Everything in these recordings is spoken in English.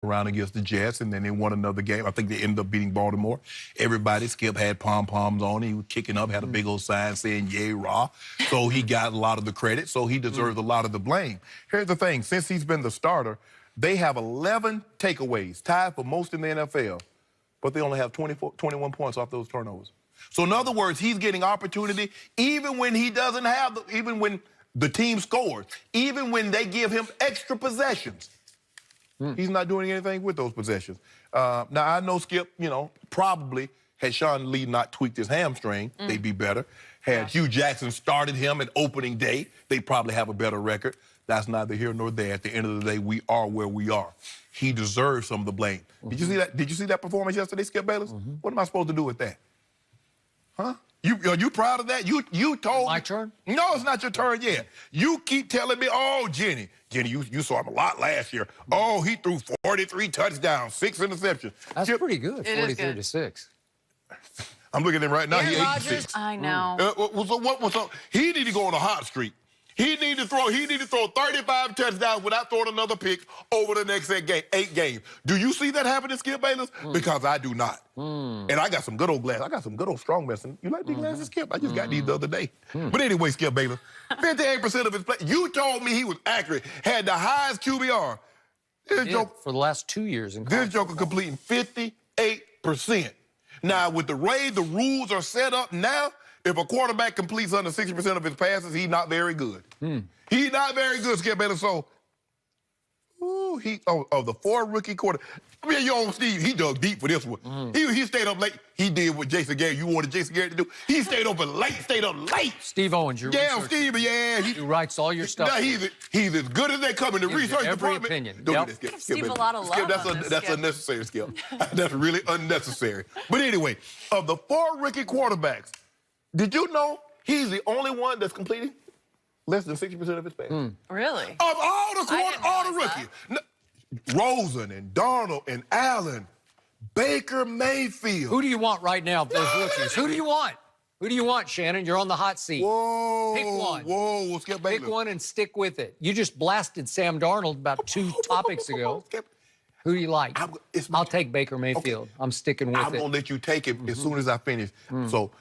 around against the Jets, and then they won another game. I think they ended up beating Baltimore. Everybody, Skip had pom-poms on. He was kicking up, had a big old sign saying, yay, rah. So he got a lot of the credit, so he deserves a lot of the blame. Here's the thing. Since he's been the starter, they have 11 takeaways, tied for most in the NFL, but they only have 21 points off those turnovers. So in other words, he's getting opportunity even when he doesn't have, even when the team scores, even when they give him extra possessions. He's not doing anything with those possessions. Now, I know Skip, probably had Sean Lee not tweaked his hamstring, they'd be better. Had Hugh Jackson started him at opening day, they'd probably have a better record. That's neither here nor there. At the end of the day, we are where we are. He deserves some of the blame. Did you see that? Did you see that performance yesterday, Skip Bayless? What am I supposed to do with that? Huh? Are you proud of that? You told my turn? No, it's not your turn yet. You keep telling me, oh, Jenny, you saw him a lot last year. Oh, he threw 43 touchdowns, 6 interceptions. That's pretty good, 43 to 6. I'm looking at him right now. He 86. I know. So he need to go on a hot streak. He need to throw 35 touchdowns without throwing another pick over the next 8 games. Do you see that happening, Skip Bayless? Because I do not. And I got some good old glasses. I got some good old strong medicine. You like these glasses, Skip? I just got these the other day. But anyway, Skip Bayless, 58% of his play. You told me he was accurate, had the highest QBR. For the last 2 years. This joker completing 58%. Now, with the way the rules are set up now, if a quarterback completes under 60% of his passes, he's not very good. He's not very good, Skip Bayless. So, of the 4 rookie quarter, your own Steve, he dug deep for this one. He stayed up late. He did what Jason Garrett, you wanted Jason Garrett to do. He stayed up late, Steve Owens, your researcher. Steve, he writes all your stuff. He's as good as they come in the research department. Opinion. Don't do that, Skip. Give Steve a lot of love. Skip, that's unnecessary, Skip. That's really unnecessary. But anyway, of the 4 rookie quarterbacks, did you know he's the only one that's completing less than 60% of his passes? Really? Of all the rookies. Rosen and Darnold and Allen, Baker Mayfield. Who do you want right now of those rookies? Who do you want? Who do you want, Shannon? You're on the hot seat. Whoa. Pick one. Whoa, Skip Bayless. Pick one and stick with it. You just blasted Sam Darnold about 2 topics ago. Who do you like? I'll take Baker Mayfield. Okay. I'm sticking with it. I'm going to let you take it as soon as I finish. So,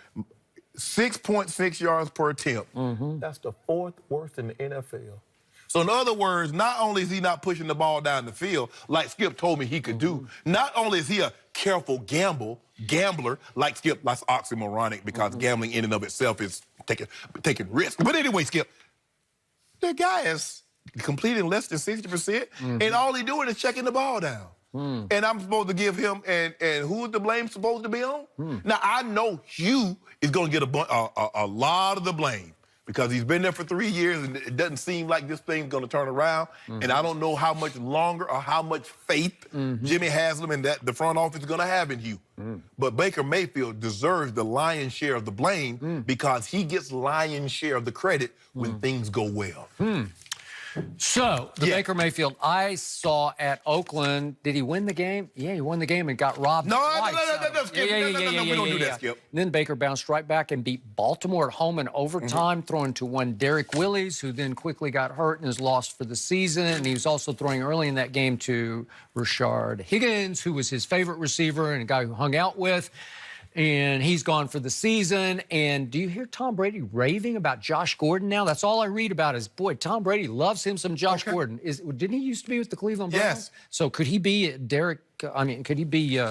6.6 yards per attempt. That's the 4th worst in the NFL. So in other words, not only is he not pushing the ball down the field like Skip told me he could do, not only is he a careful gambler, like Skip, that's oxymoronic because gambling in and of itself is taking risks. But anyway, Skip, the guy is completing less than 60%, and all he's doing is checking the ball down. And I'm supposed to give him, and who's the blame supposed to be on? Now, I know Hugh is going to get a lot of the blame because he's been there for 3 years, and it doesn't seem like this thing's going to turn around. And I don't know how much longer or how much faith Jimmy Haslam and the front office is going to have in Hugh. But Baker Mayfield deserves the lion's share of the blame because he gets lion's share of the credit when things go well. So, Baker Mayfield I saw at Oakland, did he win the game? Yeah, he won the game and got robbed twice. No, Skip. No, we don't do that, Skip. And then Baker bounced right back and beat Baltimore at home in overtime, throwing to one Derek Willis, who then quickly got hurt and is lost for the season. And he was also throwing early in that game to Rashard Higgins, who was his favorite receiver and a guy who hung out with. And he's gone for the season. And do you hear Tom Brady raving about Josh Gordon now? That's all I read about is, boy, Tom Brady loves him some Josh Gordon. Didn't he used to be with the Cleveland Browns? Yes. So could he be could he be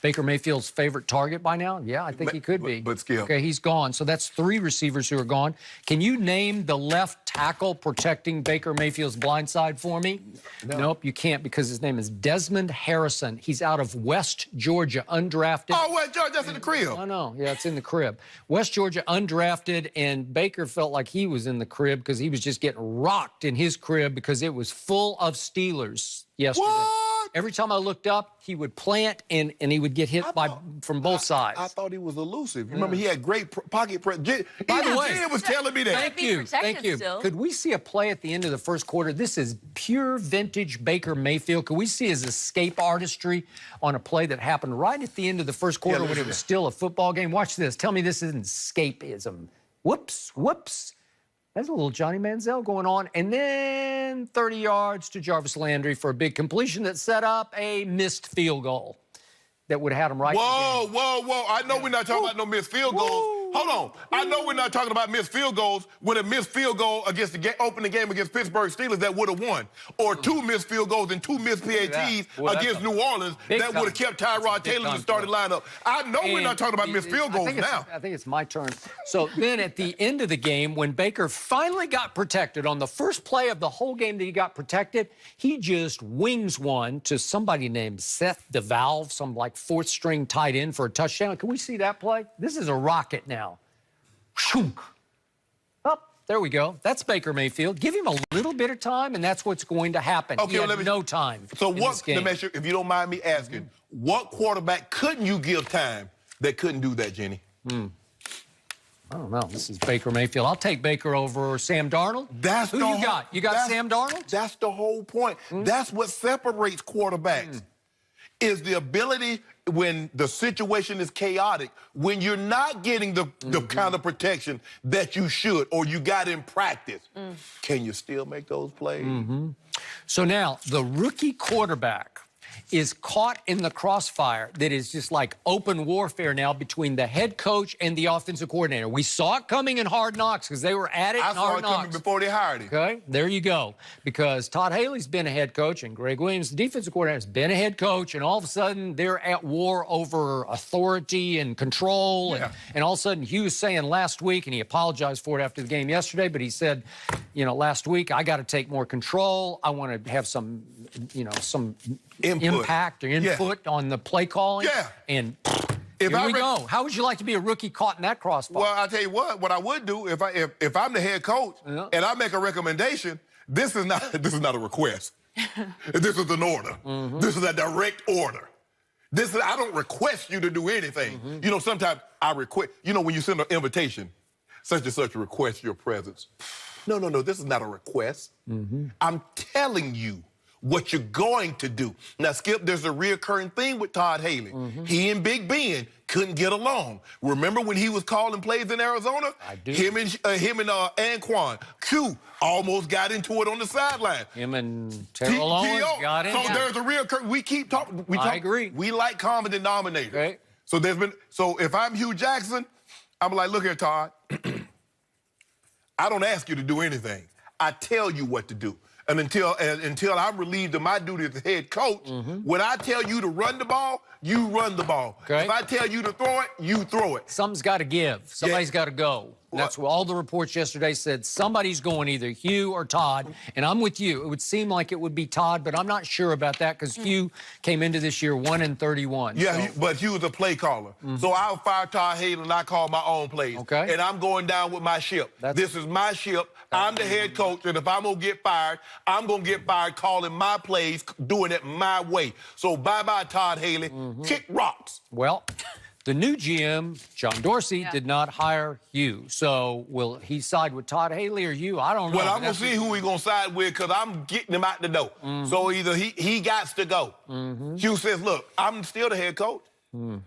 Baker Mayfield's favorite target by now? Yeah, I think he could be. But Skip. Okay, he's gone. So that's 3 receivers who are gone. Can you name the left tackle protecting Baker Mayfield's blind side for me? No. Nope, you can't because his name is Desmond Harrison. He's out of West Georgia, undrafted. Oh, West Georgia, that's in the crib. I know. Yeah, it's in the crib. West Georgia, undrafted, and Baker felt like he was in the crib because he was just getting rocked in his crib because it was full of Steelers yesterday. What? Every time I looked up, he would plant and he would get hit from both sides. I thought he was elusive. You remember he had great pocket presence. By the way, Jen was telling me that. Thank you. Could we see a play at the end of the first quarter? This is pure vintage Baker Mayfield. Could we see his escape artistry on a play that happened right at the end of the first quarter when it was still a football game? Watch this. Tell me this isn't escapism. Whoops, whoops. There's a little Johnny Manziel going on. And then 30 yards to Jarvis Landry for a big completion that set up a missed field goal that would have had him right. Whoa, whoa, whoa. I know we're not talking about no missed field goals. Hold on. I know we're not talking about missed field goals when a missed field goal against the opening game against Pittsburgh Steelers that would have won. Or 2 missed field goals and 2 missed PATs against New Orleans that would have kept Tyrod Taylor in the starting lineup. I know we're not talking about missed field goals now. I think it's my turn. So then at the end of the game, when Baker finally got protected on the first play of the whole game that he got protected, he just wings one to somebody named Seth DeValve, some like 4th string tight end for a touchdown. Can we see that play? This is a rocket now. Oh, there we go. That's Baker Mayfield. Give him a little bit of time, and that's what's going to happen. Okay, he had no time. So what, let me ask you, if you don't mind me asking, what quarterback couldn't you give time that couldn't do that, Jenny? I don't know. This is Baker Mayfield. I'll take Baker over Sam Darnold. That's Who you got? You got Sam Darnold? That's the whole point. That's what separates quarterbacks. Is the ability when the situation is chaotic, when you're not getting the kind of protection that you should or you got in practice, can you still make those plays? So now the rookie quarterback is caught in the crossfire that is just like open warfare now between the head coach and the offensive coordinator. We saw it coming in Hard Knocks because they were at it in Hard Knocks. I saw it coming before they hired him. Okay, there you go. Because Todd Haley's been a head coach and Greg Williams, the defensive coordinator, has been a head coach, and all of a sudden they're at war over authority and control. And all of a sudden Hugh was saying last week, and he apologized for it after the game yesterday, but he said, you know, last week, I got to take more control. I want to have some, you know, some impact or input on the play calling. And here we go. How would you like to be a rookie caught in that crossfire? Well, I'll tell you what I would do if I'm the head coach and I make a recommendation, this is not a request. This is an order. This is a direct order. I don't request you to do anything. You know, sometimes I request, you know, when you send an invitation, such and such request your presence. No, this is not a request. I'm telling you what you're going to do. Now, Skip, there's a reoccurring thing with Todd Haley. He and Big Ben couldn't get along. Remember when he was calling plays in Arizona? I do. Him and Anquan. Q almost got into it on the sideline. Him and Terrell Owens got in. So there's a reoccurring. We keep talking. I agree. We like common denominators. Okay. So if I'm Hugh Jackson, I'm like, look here, Todd. I don't ask you to do anything. I tell you what to do. And until I'm relieved of my duty as head coach, when I tell you to run the ball, you run the ball. Okay. If I tell you to throw it, you throw it. Something's got to give. Somebody's got to go. That's what all the reports yesterday said. Somebody's going, either Hugh or Todd. And I'm with you. It would seem like it would be Todd, but I'm not sure about that because Hugh came into this year 1-31. Yeah, but Hugh was a play caller. So I'll fire Todd Haley and I call my own plays. Okay. And I'm going down with my ship. This is my ship. I'm the head coach, and if I'm going to get fired, I'm going to get fired calling my plays, doing it my way. So bye-bye, Todd Haley. Kick rocks. Well, the new GM, John Dorsey, did not hire Hugh. So will he side with Todd Haley or Hugh? I don't know. Well, I'm going to see who he's going to side with because I'm getting him out the door. So either he got to go. Hugh says, look, I'm still the head coach.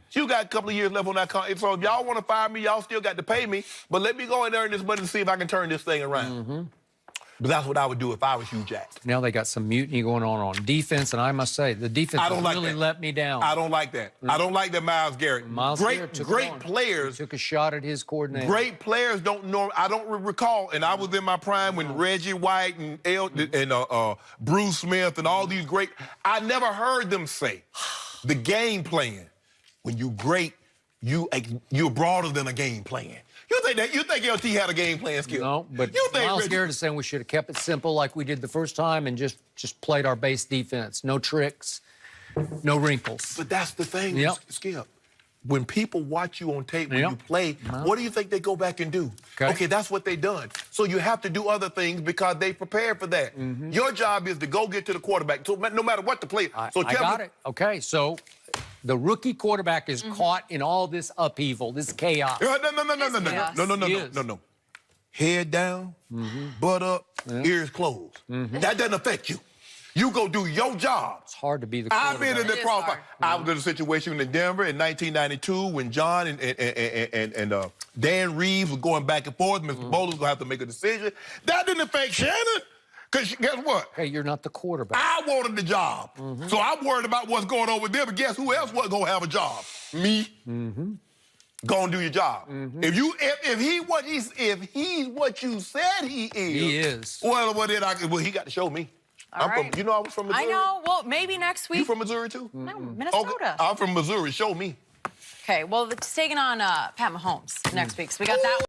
Hugh got a couple of years left on that contract. So if y'all want to fire me, y'all still got to pay me. But let me go and earn this money to see if I can turn this thing around. But that's what I would do if I was Hugh Jackson. Now they got some mutiny going on defense, and I must say, the defense really let me down. I don't like that. I don't like that Myles Garrett. Great players. He took a shot at his coordinator. Great players don't know. I don't recall, and I was in my prime when Reggie White and Bruce Smith and all these great. I never heard them say the game plan. When you great, you're broader than a game plan. You think LT had a game plan, Skip? No, but Myles Garrett is saying we should have kept it simple like we did the first time and just played our base defense. No tricks, no wrinkles. But that's the thing, Skip. When people watch you on tape when you play, what do you think they go back and do? Okay, that's what they done. So you have to do other things because they prepared for that. Your job is to go get to the quarterback, so no matter what the play. So I got it. Okay, so the rookie quarterback is caught in all this upheaval, this chaos. No. Head down, butt up, ears closed. That doesn't affect you. You go do your job. It's hard to be the I've quarterback. been in the It is crossfire. hard. I was in a situation in Denver in 1992 when John and Dan Reeves was going back and forth. Mr. Bowles was going to have to make a decision. That didn't affect Shannon. Because guess what? Hey, you're not the quarterback. I wanted the job. So I'm worried about what's going on with them. But guess who else wasn't going to have a job? Me. Go and do your job. If he's what you said he is. He is. Well, he got to show me. All right. You know I was from Missouri. I know. Well, maybe next week. You from Missouri too? No, Minnesota. Okay, I'm from Missouri. Show me. Okay, well, it's taking on Pat Mahomes next week. So we got that one.